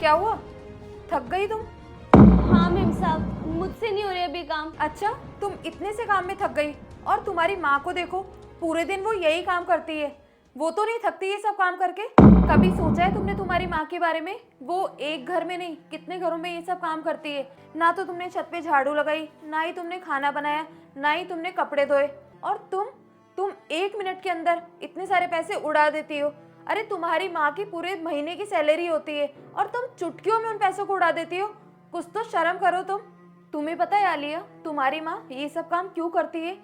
क्या हुआ? थक गई तुम? हाँ मेम साहब, मुझसे नहीं हो रहे अभी काम। अच्छा, तुम इतने से काम में थक गई? और तुम्हारी माँ को देखो, पूरे दिन वो यही काम करती है। वो तो नहीं थकती ये सब काम करके? कभी सोचा है तुमने तुम्हारी माँ के बारे में? वो एक घर में नहीं, कितने घरों में ये सब काम करती है। ना तो तुमने छत पे झाड़ू लगाई, ना ही तुमने खाना बनाया, ना ही तुमने कपड़े धोए। और तुम 1 मिनट के अंदर इतने सारे पैसे उड़ा देती हो। अरे तुम्हारी माँ की पूरे महीने की सैलरी होती है और तुम चुटकियों में उन पैसों को उड़ा देती हो। कुछ तो शर्म करो तुम। तुम्हें पता है आलिया, तुम्हारी माँ ये सब काम क्यों करती है?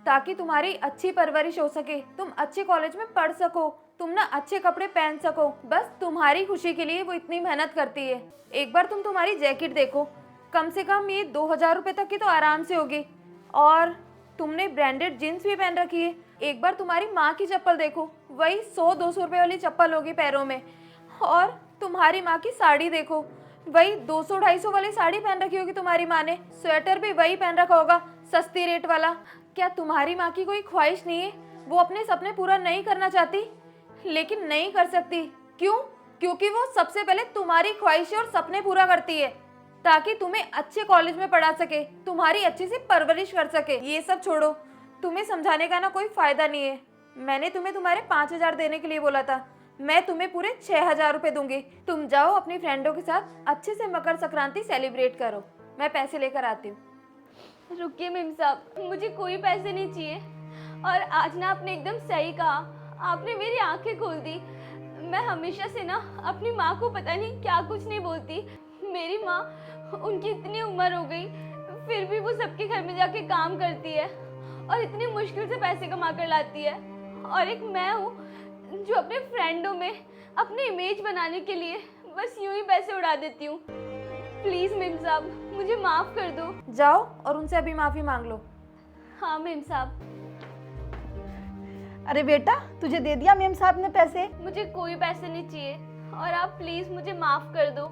ताकि तुम्हारी अच्छी परवरिश हो सके, तुम अच्छे कॉलेज में पढ़ सको, तुम ना अच्छे कपड़े पहन सको। बस तुम्हारी खुशी के लिए वो इतनी मेहनत करती है। एक बार तुम तुम्हारी जैकेट देखो, कम से कम ये 2000 रुपये तक की तो आराम से होगी। और तुमने ब्रांडेड जीन्स भी पहन रखी है। एक बार तुम्हारी माँ की चप्पल देखो, वही 100-200 रुपये वाली चप्पल होगी पैरों में। और तुम्हारी माँ की साड़ी देखो, वही 200-250 वाली साड़ी पहन रखी होगी तुम्हारी माँ ने। स्वेटर भी वही पहन रखा होगा, सस्ती रेट वाला। क्या तुम्हारी माँ की कोई ख्वाहिश नहीं है? वो अपने सपने पूरा नहीं करना चाहती, लेकिन नहीं कर सकती। क्यों? क्योंकि वो सबसे पहले तुम्हारी ख्वाहिशें और सपने पूरा करती है, ताकि तुम्हें अच्छे कॉलेज में पढ़ा सके, तुम्हारी अच्छी से परवरिश कर सके। ये सब छोड़ो, तुम्हें समझाने का ना कोई फायदा नहीं है। मैंने तुम्हें तुम्हारे 5000 देने के लिए बोला था, मैं तुम्हें पूरे 6000 रुपये दूंगी। तुम जाओ अपनी फ्रेंडों के साथ अच्छे से मकर संक्रांति सेलिब्रेट करो, मैं पैसे लेकर आती हूँ। रुकिए मेम साहब, मुझे कोई पैसे नहीं चाहिए। और आज ना आपने एकदम सही कहा, आपने मेरी आंखें खोल दी। मैं हमेशा से ना अपनी माँ को पता नहीं क्या कुछ नहीं बोलती। मेरी माँ, उनकी इतनी उम्र हो गई, फिर भी वो सबके घर में जाके काम करती है और इतनी मुश्किल से पैसे कमा कर लाती है। और एक मैं हूँ जो अपने फ्रेंडों में अपनी इमेज बनाने के लिए बस यूं ही पैसे उड़ा देती हूँ। प्लीज़ मेम साहब, मुझे माफ़ कर दो। जाओ और उनसे अभी माफ़ी मांग लो। हाँ मेम साहब। अरे बेटा, तुझे दे दिया मेम साहब ने पैसे? मुझे कोई पैसे नहीं चाहिए और आप प्लीज़ मुझे माफ़ कर दो।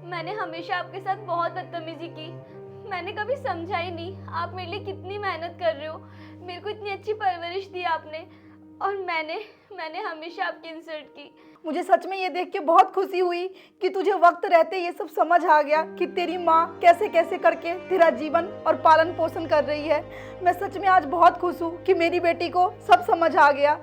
मैंने हमेशा आपके साथ बहुत बदतमीजी की। मैंने कभी समझा ही नहीं आप मेरे लिए कितनी मेहनत कर रहे हो। मेरे को इतनी अच्छी परवरिश दी आपने, और मैंने हमेशा आपकी इंसल्ट की। मुझे सच में ये देख के बहुत खुशी हुई कि तुझे वक्त रहते ये सब समझ आ गया कि तेरी माँ कैसे कैसे करके तेरा जीवन और पालन पोषण कर रही है। मैं सच में आज बहुत खुश हूँ कि मेरी बेटी को सब समझ आ गया।